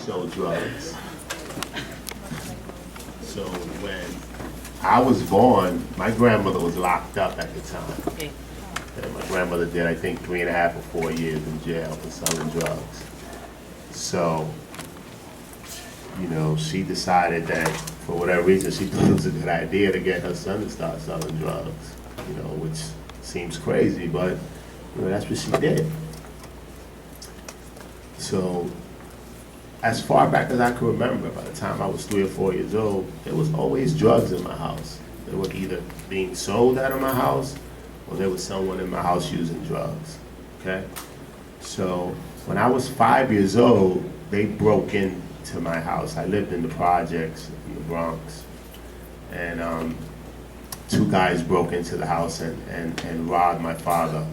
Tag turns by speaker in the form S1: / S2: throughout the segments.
S1: sold drugs. So when I was born, my grandmother was locked up at the time.
S2: Okay.
S1: And my grandmother did, I think, 3.5 or 4 years in jail for selling drugs. So, you know, she decided that for whatever reason, she thought it was a good idea to get her son to start selling drugs, you know, which seems crazy, but, you know, that's what she did. So, as far back as I can remember, by the time I was 3 or 4 years old, there was always drugs in my house. They were either being sold out of my house, or there was someone in my house using drugs, okay? So, when I was 5 years old, they broke into my house. I lived in the projects in the Bronx. And two guys broke into the house and robbed my father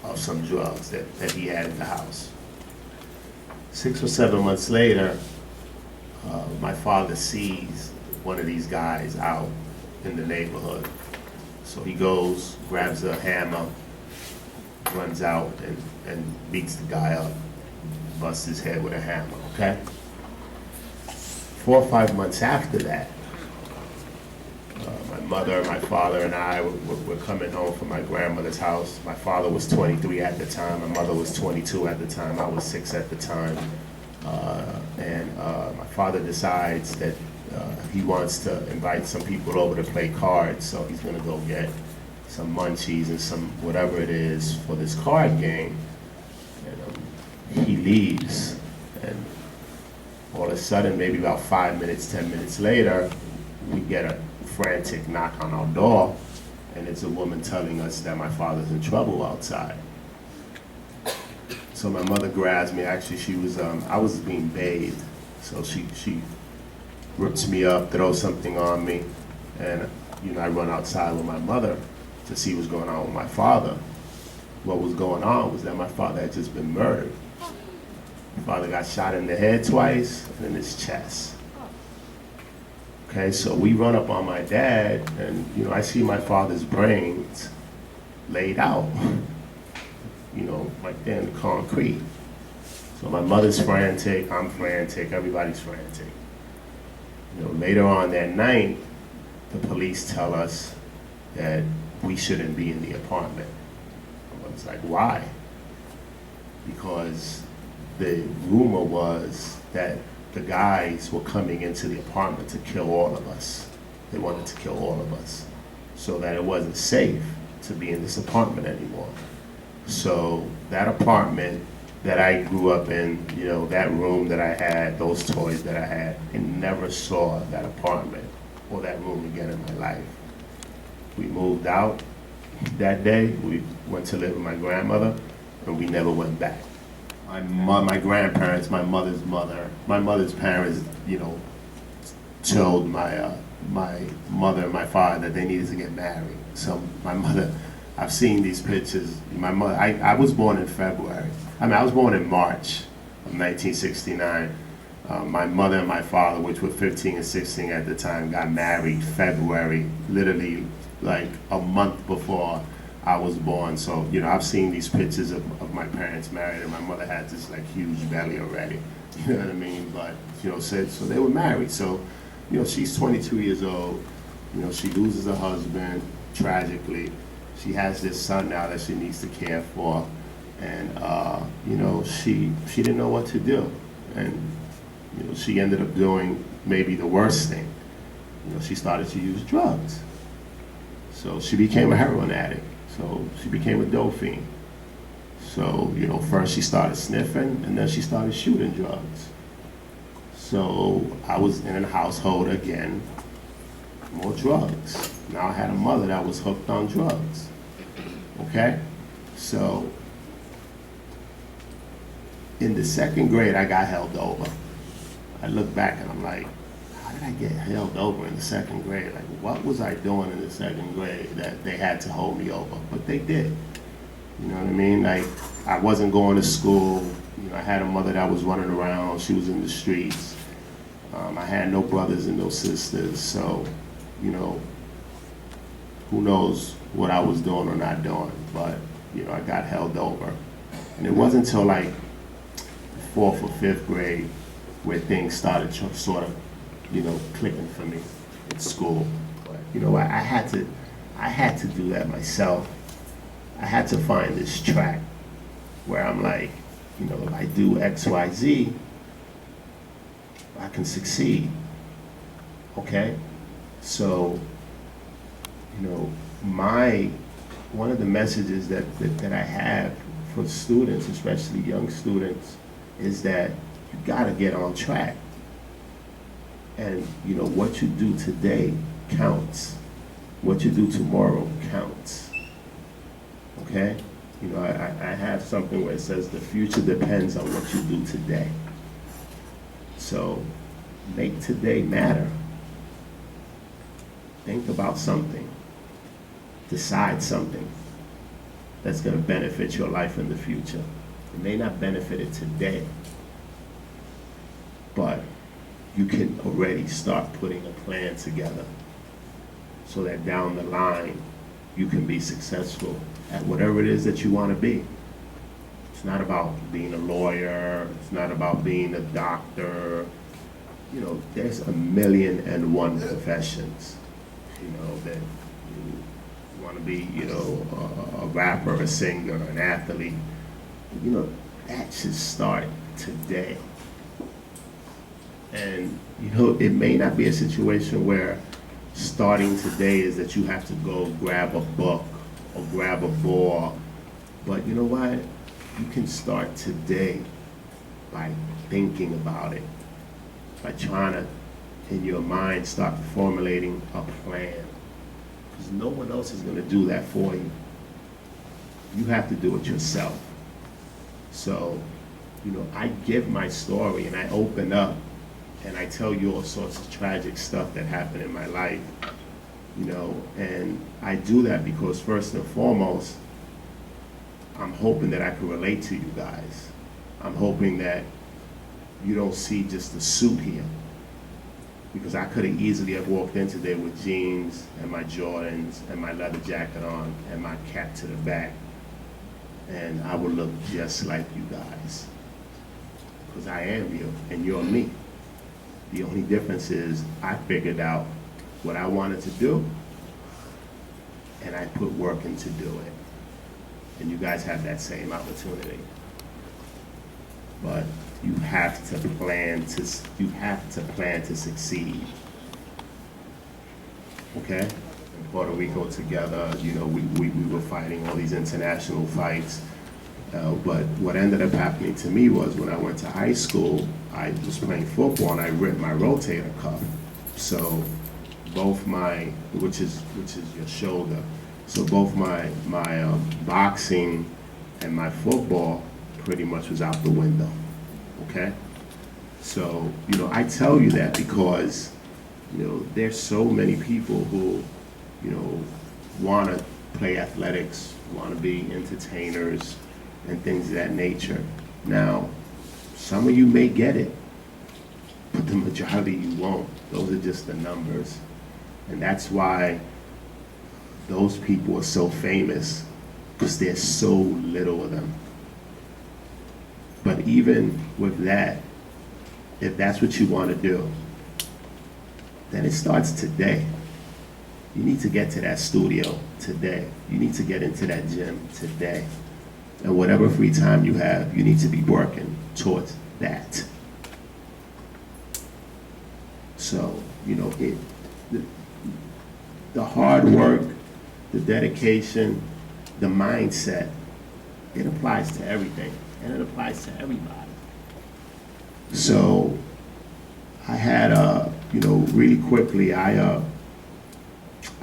S1: of some drugs that he had in the house. 6 or 7 months later, my father sees one of these guys out in the neighborhood. So he goes, grabs a hammer, runs out and beats the guy up, busts his head with a hammer, okay? 4 or 5 months after that, my mother, my father, and I were coming home from my grandmother's house. My father was 23 at the time. My mother was 22 at the time. I was 6 at the time. My father decides that he wants to invite some people over to play cards, so he's gonna go get some munchies and some whatever it is for this card game. And he leaves, and all of a sudden, maybe about 5 minutes, 10 minutes later, we get a frantic knock on our door, and it's a woman telling us that my father's in trouble outside. So my mother grabs me. Actually, she was, I was being bathed, so she rips me up, throws something on me, and you know, I run outside with my mother to see what's going on with my father. What was going on was that my father had just been murdered. My father got shot in the head twice and in his chest. Okay, so we run up on my dad, and you know, I see my father's brains laid out, you know, right there in the concrete. So my mother's frantic, I'm frantic, everybody's frantic. You know, later on that night, the police tell us that we shouldn't be in the apartment. I was like, why? Because the rumor was that the guys were coming into the apartment to kill all of us. They wanted to kill all of us, so that it wasn't safe to be in this apartment anymore. So that apartment that I grew up in, you know, that room that I had, those toys that I had, I never saw that apartment or that room again in my life. We moved out that day. We went to live with my grandmother, and we never went back. My grandparents, my mother's parents, you know, told my mother and my father that they needed to get married. So my mother, I've seen these pictures. My mother, I was born in February. I mean, I was born in March of 1969. My mother and my father, which were 15 and 16 at the time, got married February, literally like a month before I was born. So, you know, I've seen these pictures of my parents married, and my mother had this like huge belly already. You know what I mean? But, you know, so they were married. So, you know, she's 22 years old. You know, she loses her husband tragically. She has this son now that she needs to care for. And, you know, she didn't know what to do. And, you know, she ended up doing maybe the worst thing. You know, she started to use drugs. So she became a heroin addict. So she became a dope fiend. So, you know, first she started sniffing, and then she started shooting drugs. So I was in a household again, more drugs. Now I had a mother that was hooked on drugs. Okay? So in the 2nd grade, I got held over. I look back and I'm like, how did I get held over in the 2nd grade? Like, what was I doing in the 2nd grade that they had to hold me over? But they did. You know what I mean? Like, I wasn't going to school. You know, I had a mother that was running around. She was in the streets. I had no brothers and no sisters. So, you know, who knows what I was doing or not doing. But, you know, I got held over. And it wasn't until like 4th or 5th grade where things started sort of, clicking for me in school. But I had to do that myself. I had to find this track where I'm like, if I do X, Y, Z, I can succeed. Okay? So, one of the messages that I have for students, especially young students, is that you gotta get on track. And what you do today counts. What you do tomorrow counts. Okay? I have something where it says the future depends on what you do today. So make today matter. Think about something. Decide something that's going to benefit your life in the future. It may not benefit it today, but you can already start putting a plan together so that down the line you can be successful at whatever it is that you want to be. It's not about being a lawyer, it's not about being a doctor. There's 1,000,001 professions, that you want to be, a rapper, a singer, an athlete. That should start today. And, it may not be a situation where starting today is that you have to go grab a book or grab a ball. But you know what? You can start today by thinking about it, by trying to, in your mind, start formulating a plan. Because no one else is going to do that for you. You have to do it yourself. So, I give my story and I open up and I tell you all sorts of tragic stuff that happened in my life, and I do that because first and foremost, I'm hoping that I can relate to you guys. I'm hoping that you don't see just the suit here, because I could have easily have walked in today with jeans and my Jordans and my leather jacket on and my cap to the back, and I would look just like you guys, because I am you and you're me. The only difference is I figured out what I wanted to do, and I put work in to do it. And you guys have that same opportunity. But you have to plan to succeed. Okay? In Puerto Rico together, we were fighting all these international fights. But what ended up happening to me was when I went to high school, I was playing football and I ripped my rotator cuff. So both which is your shoulder. So both my boxing and my football pretty much was out the window. Okay? So, I tell you that because, there's so many people who, want to play athletics, want to be entertainers, and things of that nature. Now, some of you may get it, but the majority you won't. Those are just the numbers. And that's why those people are so famous, because there's so little of them. But even with that, if that's what you want to do, then it starts today. You need to get to that studio today. You need to get into that gym today. And whatever free time you have, you need to be working towards that. So, the hard work, the dedication, the mindset, it applies to everything, and it applies to everybody. So, I had, really quickly, I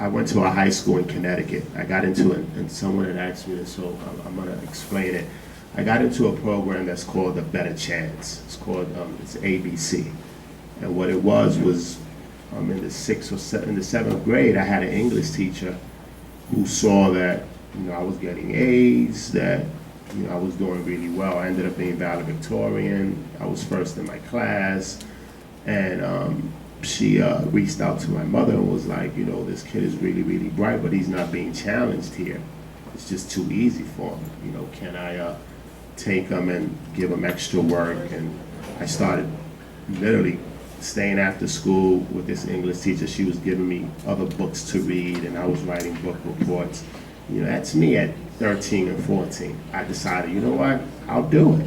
S1: went to a high school in Connecticut. I got into it, and someone had asked me this, so I'm going to explain it. I got into a program that's called the Better Chance. It's called, it's ABC. And what it was in the 7th grade, I had an English teacher who saw that, I was getting A's, that, I was doing really well. I ended up being valedictorian. I was first in my class. And she reached out to my mother and was like, this kid is really, really bright, but he's not being challenged here. It's just too easy for him. Can I take him and give him extra work? And I started literally staying after school with this English teacher. She was giving me other books to read, and I was writing book reports. You know, that's me at 13 and 14. I decided, you know what, I'll do it.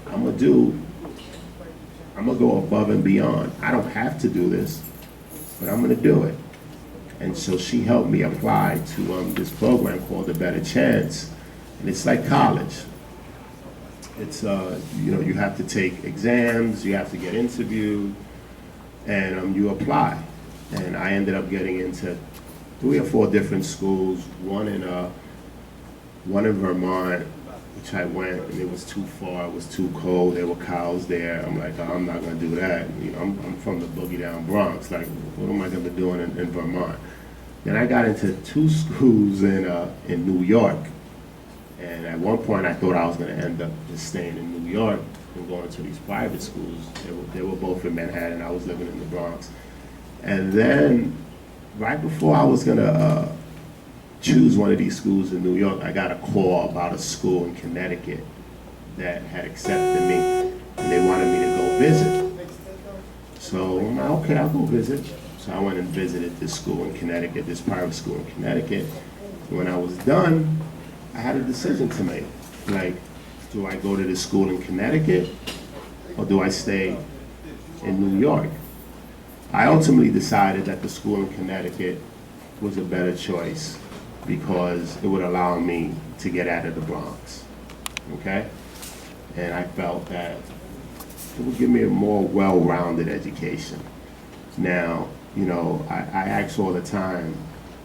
S1: I'm gonna go above and beyond. I don't have to do this, but I'm gonna do it. And so she helped me apply to this program called The Better Chance, and it's like college. It's you know, you have to take exams, you have to get interviewed, and you apply. And I ended up getting into 3 or 4 different schools. One in Vermont, which I went, and it was too far. It was too cold. There were cows there. I'm like, oh, I'm not gonna do that. You know, I'm from the boogie down Bronx. Like, what am I gonna be doing in Vermont? Then I got into 2 schools in New York. And at one point, I thought I was going to end up just staying in New York and going to these private schools. They were both in Manhattan. I was living in the Bronx. And then, right before I was going to choose one of these schools in New York, I got a call about a school in Connecticut that had accepted me, and they wanted me to go visit. So I'm like, okay, I'll go visit. So I went and visited this school in Connecticut, this private school in Connecticut. When I was done, I had a decision to make. Like, do I go to this school in Connecticut or do I stay in New York? I ultimately decided that the school in Connecticut was a better choice because it would allow me to get out of the Bronx, okay? And I felt that it would give me a more well-rounded education. Now, you know, I ask all the time,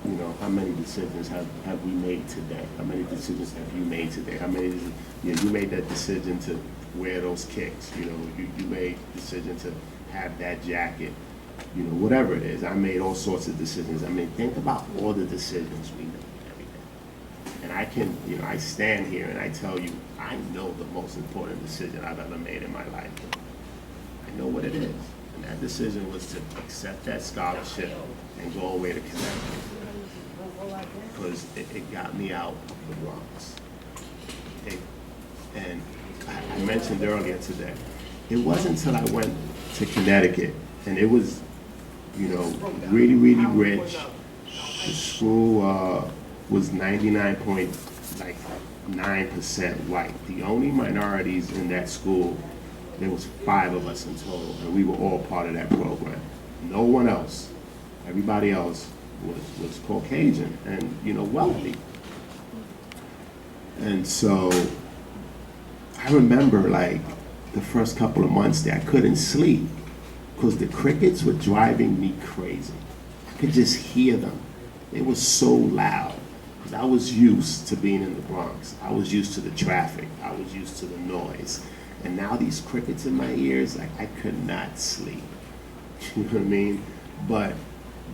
S1: you know, how many decisions have we made today? How many decisions have you made today? How many, you know, you made that decision to wear those kicks, you know, you made the decision to have that jacket, you know, whatever it is. I made all sorts of decisions. I mean, think about all the decisions we make every day. And I can, you know, I stand here and I tell you, I know the most important decision I've ever made in my life. I know what it is. And that decision was to accept that scholarship and go away to Connecticut. Because it got me out of the Bronx. And I mentioned earlier today, it wasn't until I went to Connecticut, and it was, you know, really, really rich. The school was 99.9% white. The only minorities in that school, there was 5 of us in total, and we were all part of that program. No one else. Everybody else was Caucasian and, you know, wealthy. And so I remember, like, the first couple of months there, I couldn't sleep because the crickets were driving me crazy. I could just hear them. They were so loud. Because I was used to being in the Bronx. I was used to the traffic. I was used to the noise. And now these crickets in my ears, like, I could not sleep. You know what I mean? But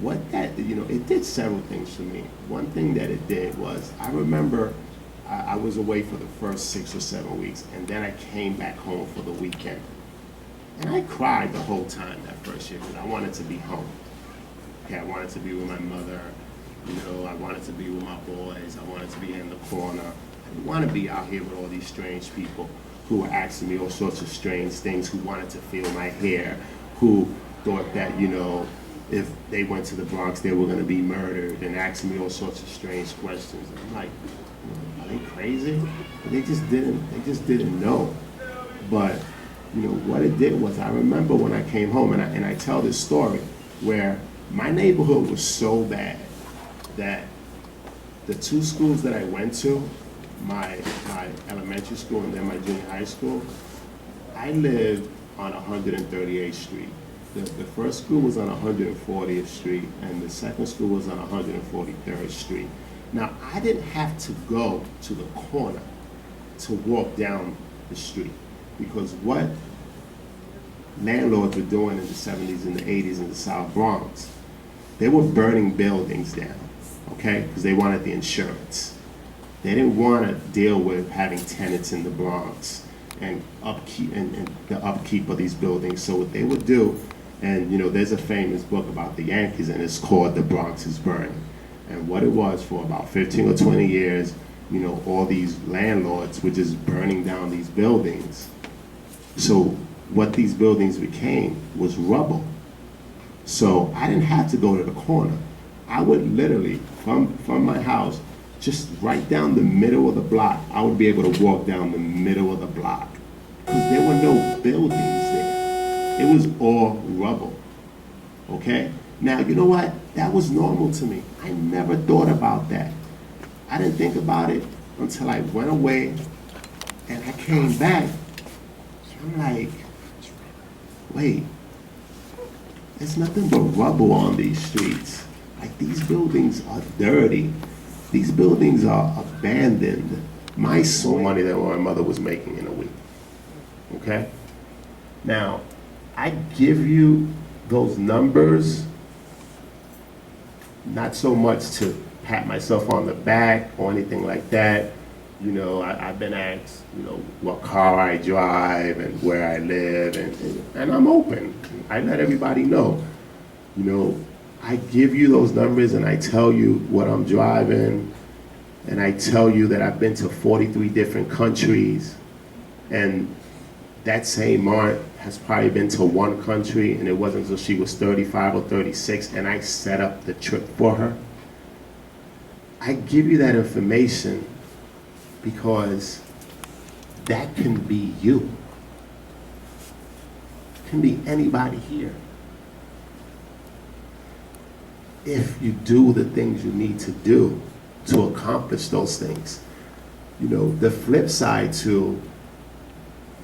S1: what that, you know, it did several things for me. One thing that it did was, I remember I was away for the first 6 or 7 weeks, and then I came back home for the weekend. And I cried the whole time that first year because I wanted to be home. Okay, I wanted to be with my mother, you know, I wanted to be with my boys, I wanted to be in the corner. I didn't want to be out here with all these strange people who were asking me all sorts of strange things, who wanted to feel my hair, who thought that, you know, if they went to the Bronx, they were going to be murdered, and asking me all sorts of strange questions. And I'm like, are they crazy? They just didn't know. But, you know, what it did was, I remember when I came home, and I tell this story where my neighborhood was so bad that the 2 schools that I went to, my elementary school and then my junior high school, I lived on 138th Street. The first school was on 140th Street, and the second school was on 143rd Street. Now, I didn't have to go to the corner to walk down the street, because what landlords were doing in the 70s and the 80s in the South Bronx, they were burning buildings down, okay, because they wanted the insurance. They didn't want to deal with having tenants in the Bronx and upkeep and the upkeep of these buildings. So what they would do, and you know, there's a famous book about the Yankees, and it's called The Bronx is Burning. And what it was, for about 15 or 20 years, you know, all these landlords were just burning down these buildings. So what these buildings became was rubble. So I didn't have to go to the corner. I would literally, from my house, just right down the middle of the block, I would be able to walk down the middle of the block. Because there were no buildings there. It was all rubble. Okay? Now, you know what? That was normal to me. I never thought about that. I didn't think about it until I went away and I came back. I'm like, wait, there's nothing but rubble on these streets. Like, these buildings are dirty. These buildings are abandoned. My son money that my mother was making in a week. Okay? Now, I give you those numbers not so much to pat myself on the back or anything like that. You know, I've been asked, you know, what car I drive and where I live, and I'm open. I let everybody know. You know, I give you those numbers and I tell you what I'm driving, and I tell you that I've been to 43 different countries, and that same aunt has probably been to one country, and it wasn't until she was 35 or 36, and I set up the trip for her. I give you that information because that can be you. It can be anybody here. If you do the things you need to do to accomplish those things. You know, the flip side to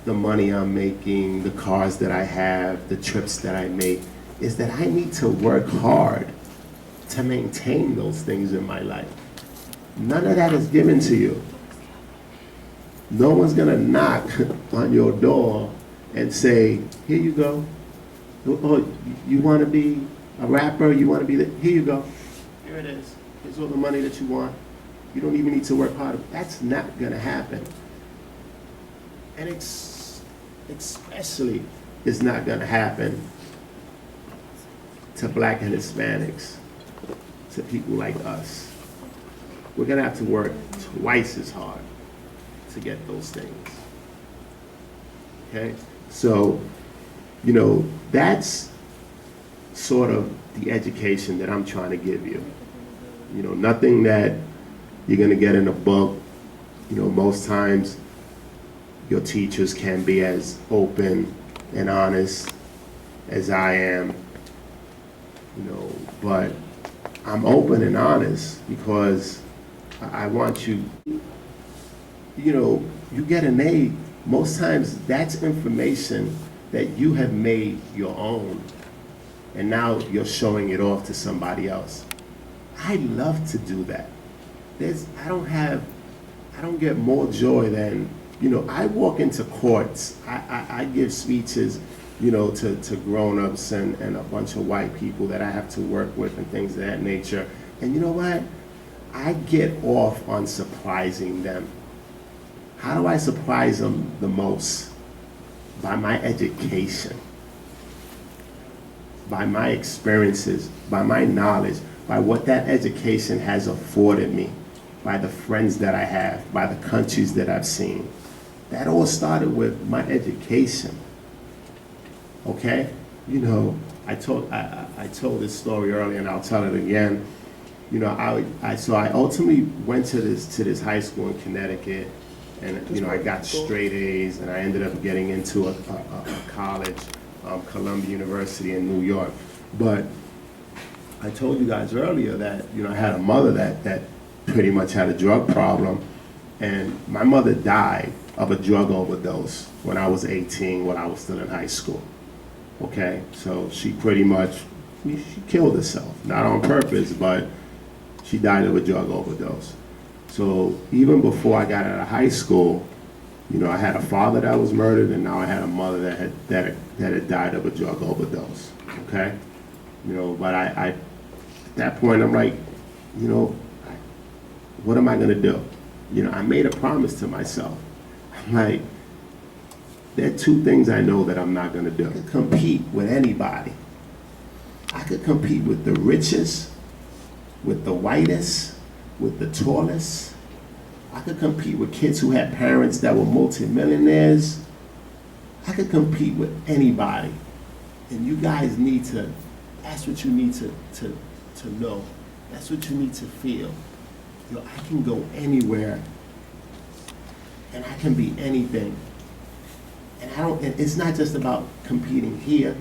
S1: the money I'm making, the cars that I have, the trips that I make, is that I need to work hard to maintain those things in my life. None of that is given to you. No one's gonna knock on your door and say, here you go. Oh, you wanna be a rapper? You wanna be here you go. Here it is. Here's all the money that you want. You don't even need to work hard. That's not gonna happen. And especially it's not gonna happen to Black and Hispanics, to people like us. We're gonna have to work twice as hard to get those things. Okay? So, you know, that's sort of the education that I'm trying to give you. You know, nothing that you're gonna get in a book. You know, most times your teachers can be as open and honest as I am, you know, but I'm open and honest because I want you, you know, you get an A, most times that's information that you have made your own, and now you're showing it off to somebody else. I love to do that. I don't get more joy than, you know, I walk into courts, I give speeches, you know, to grown-ups and a bunch of white people that I have to work with and things of that nature. And you know what? I get off on surprising them. How do I surprise them the most? By my education, by my experiences, by my knowledge, by what that education has afforded me, by the friends that I have, by the countries that I've seen. That all started with my education. Okay? You know, I told this story earlier and I'll tell it again. You know, I ultimately went to this high school in Connecticut, and you know, I got straight A's, and I ended up getting into a college, Columbia University in New York. But I told you guys earlier that, you know, I had a mother that pretty much had a drug problem, and my mother died of a drug overdose when I was 18, when I was still in high school. Okay, so she pretty much, she killed herself, not on purpose, but she died of a drug overdose. So even before I got out of high school, you know, I had a father that was murdered, and now I had a mother that had died of a drug overdose. Okay, you know, but I at that point I'm like, you know, what am I gonna do? You know, I made a promise to myself. I'm like, there are two things I know that I'm not gonna do. I could compete with anybody. I could compete with the richest, with the whitest, with the tallest. I could compete with kids who had parents that were multimillionaires. I could compete with anybody. And you guys need to, that's what you need to know. That's what you need to feel. I can go anywhere and I can be anything. And it's not just about competing here,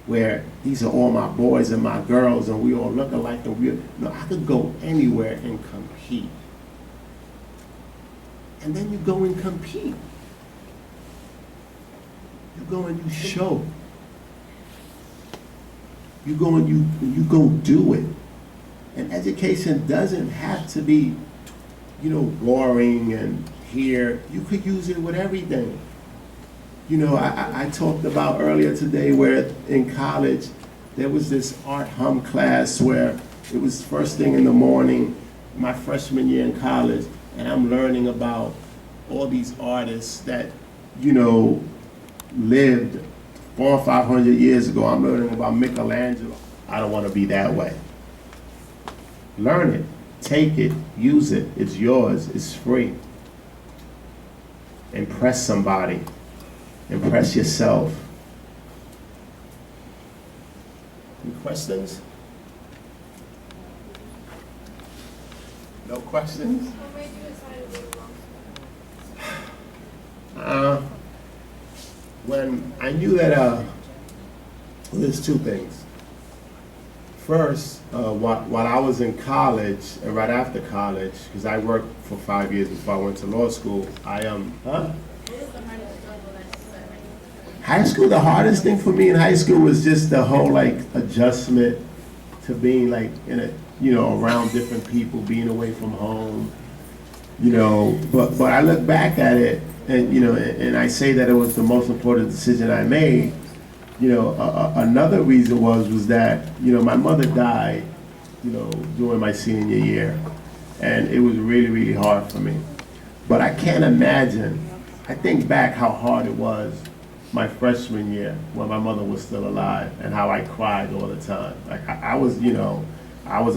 S1: where these are all my boys and my girls and we all look alike and no, I could go anywhere and compete. And then you go and compete. You go and you show. You go and you go do it. And education doesn't have to be, boring and here. You could use it with everything. I talked about earlier today where in college there was this art hum class where it was first thing in the morning, my freshman year in college, and I'm learning about all these artists that, lived 400 or 500 years ago. I'm learning about Michelangelo. I don't want to be that way. Learn it, take it, use it. It's yours, it's free. Impress somebody. Impress yourself. Any questions? No questions?
S2: What made you decide to go to law school?
S1: When I knew that, there's two things. First, while I was in college and right after college, because I worked for 5 years before I went to law school, High school, the hardest thing for me in high school was just the whole adjustment to being around different people, being away from home, but I look back at it and I say that it was the most important decision I made. Another reason was that, my mother died, during my senior year, and it was really, really hard for me. But I can't imagine, I think back how hard it was my freshman year when my mother was still alive and how I cried all the time. I was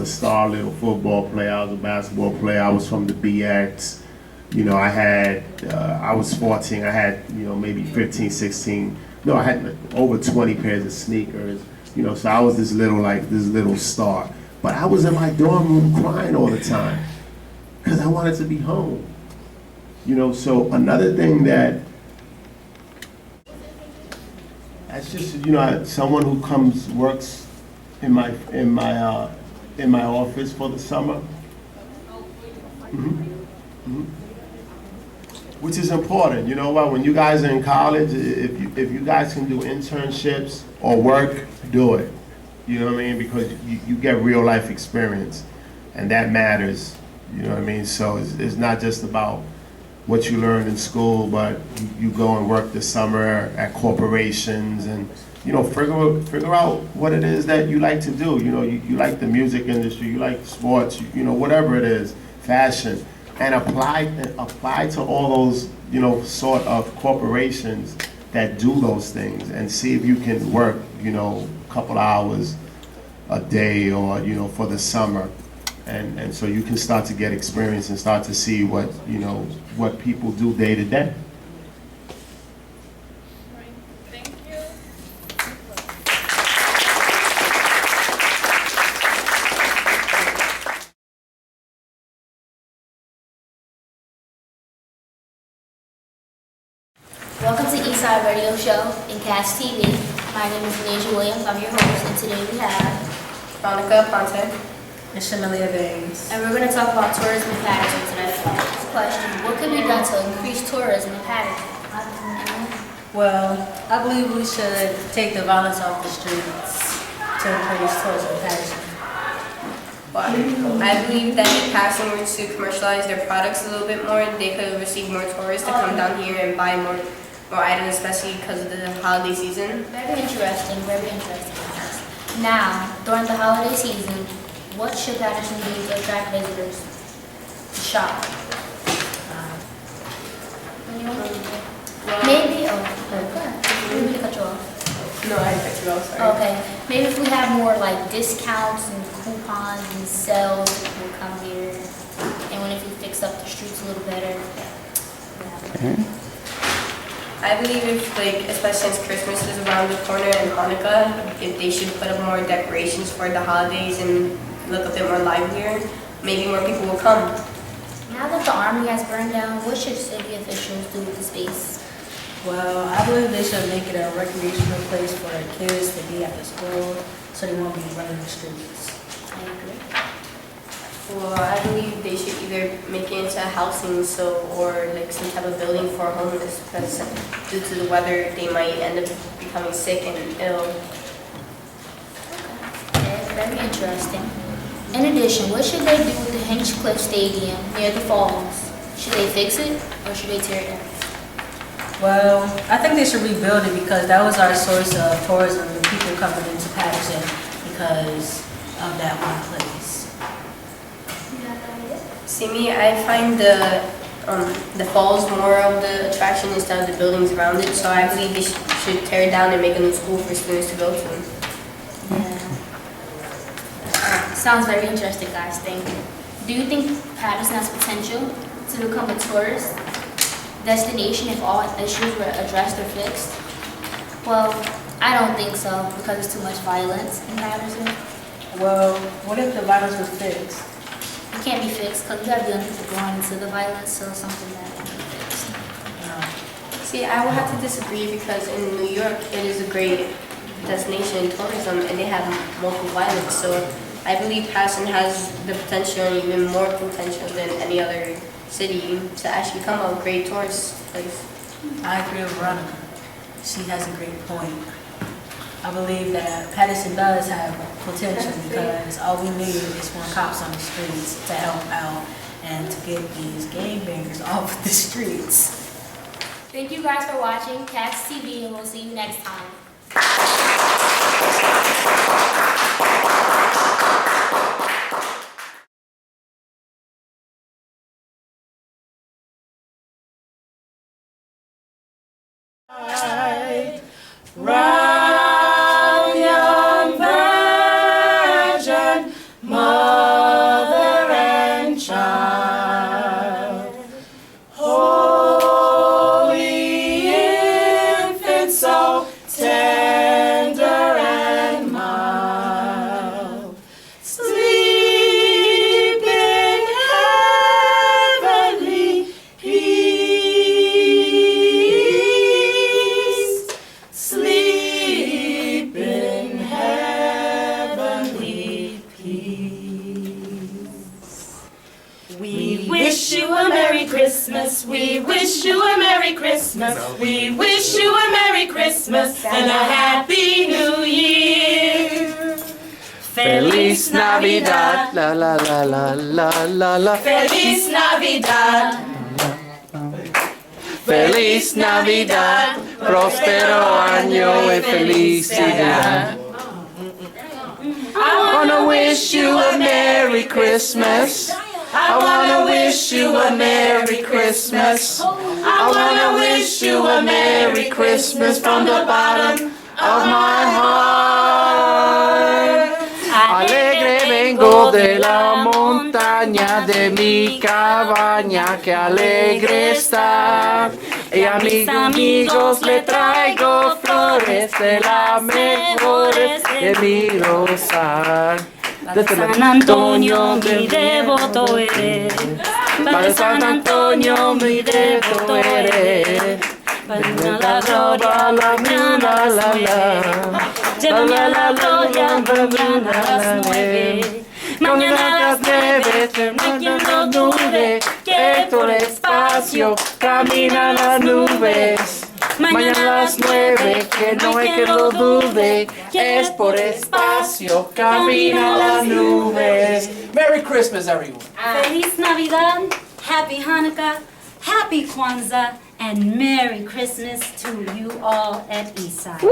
S1: a star little football player, I was a basketball player, I was from the BX. I was 14, I had, maybe 15, 16. No, I had over 20 pairs of sneakers, so I was this little star. But I was in my dorm room crying all the time because I wanted to be home. So another thing that's just, someone who works in my office for the summer. Which is important. When you guys are in college, if you guys can do internships or work, do it. You know what I mean? Because you get real life experience, and that matters. You know what I mean? So it's not just about what you learn in school, but you go and work this summer at corporations and figure out what it is that you like to do. You like the music industry, you like sports, whatever it is, fashion. And apply to all those, sort of corporations that do those things and see if you can work, a couple hours a day or, for the summer. And so you can start to get experience and start to see what people do day to day.
S2: Thank you.
S3: Welcome to Eastside Radio Show and Cast TV. My name is Nasia Williams. I'm your host, and today we have
S4: Monica Ponte and Shamalia Bays.
S3: and we're going to talk about tourism in Paterson tonight. Question: what could be done to increase tourism in Paterson?
S4: Well, I believe we should take the violence off the streets to increase tourism in Paterson.
S5: Well, I believe that if Paterson were to commercialize their products a little bit more, they could receive more tourists to come down here and buy more items, especially because of the holiday season.
S3: Very interesting, very interesting. Now, during the holiday season, what should Paterson do to attract visitors to shop? Maybe, okay. Maybe to cut you off.
S5: No, I cut you off, sorry.
S3: Okay, maybe if we have more discounts and coupons and sales, people will come here. And when if we fix up the streets a little better, yeah.
S5: I believe if, like, especially since Christmas is around the corner and Hanukkah, if they should put up more decorations for the holidays and look a bit more livelier, maybe more people will come.
S3: Now that the army has burned down, what should city officials do with the space?
S4: Well, I believe they should make it a recreational place for their kids to be after school, so they won't be running the streets.
S3: I agree.
S5: Well, I believe they should either make it into housing, or like some type of building for homeless, because due to the weather, they might end up becoming sick and ill.
S3: Okay, very interesting. In addition, what should they do with the Hinchcliffe Stadium near the falls? Should they fix it or should they tear it down?
S4: Well, I think they should rebuild it because that was our source of tourism, the people coming into Paterson because of that one place.
S5: See me, I find the falls more of the attraction instead of the buildings around it, so I believe they should tear it down and make a new school for students to go to.
S3: Yeah. Sounds very interesting, guys. Thank you. Do you think Paterson has potential to become a tourist destination if all issues were addressed or fixed? Well, I don't think so because there's too much violence in Paterson.
S4: Well, what if the violence was fixed?
S3: It can't be fixed because you have young people going into the violence, so something that can be fixed.
S5: See, I will have to disagree because in New York, it is a great destination in tourism and they have multiple violence, so I believe Paterson has the potential and even more potential than any other city to actually become a great tourist place.
S4: I agree with Veronica. She has a great point. I believe that Paterson does have potential because all we need is more cops on the streets to help out and to get these game bangers off the streets.
S3: Thank you guys for watching Cats TV and we'll see you next time.
S6: Round young virgin, mother and child, holy infant, so tender and mild, sleep in heavenly peace. Sleep in heavenly peace. We wish you a Merry Christmas. We wish you a Merry Christmas. We wish you a Merry Christmas and a Happy New Year.
S7: Feliz Navidad, la la la la la la la.
S6: Feliz Navidad.
S7: Feliz Navidad, próspero año y felicidad. I wanna wish you a Merry Christmas. I wanna wish you a Merry Christmas. I wanna wish you a Merry Christmas from the bottom of my heart. Alegre vengo de la montaña de mi cabaña, que alegre está. Y a mis amigos le traigo flores de las mejores de mi rosal.
S8: Padre San Antonio, mi devoto eres.
S7: Padre San Antonio, mi devoto eres.
S8: Venga la gloria, la mañana a las 9. Llévame a la gloria, mañana a las 9. Mañana a las 9, no hay quien lo dude, que por el espacio
S7: caminan las nubes. Mañana a las 9, que no hay que lo dude, es por espacio, camina las nubes. Merry Christmas, everyone.
S8: Feliz Navidad, Happy Hanukkah, Happy Kwanzaa, and Merry Christmas to you all at Eastside.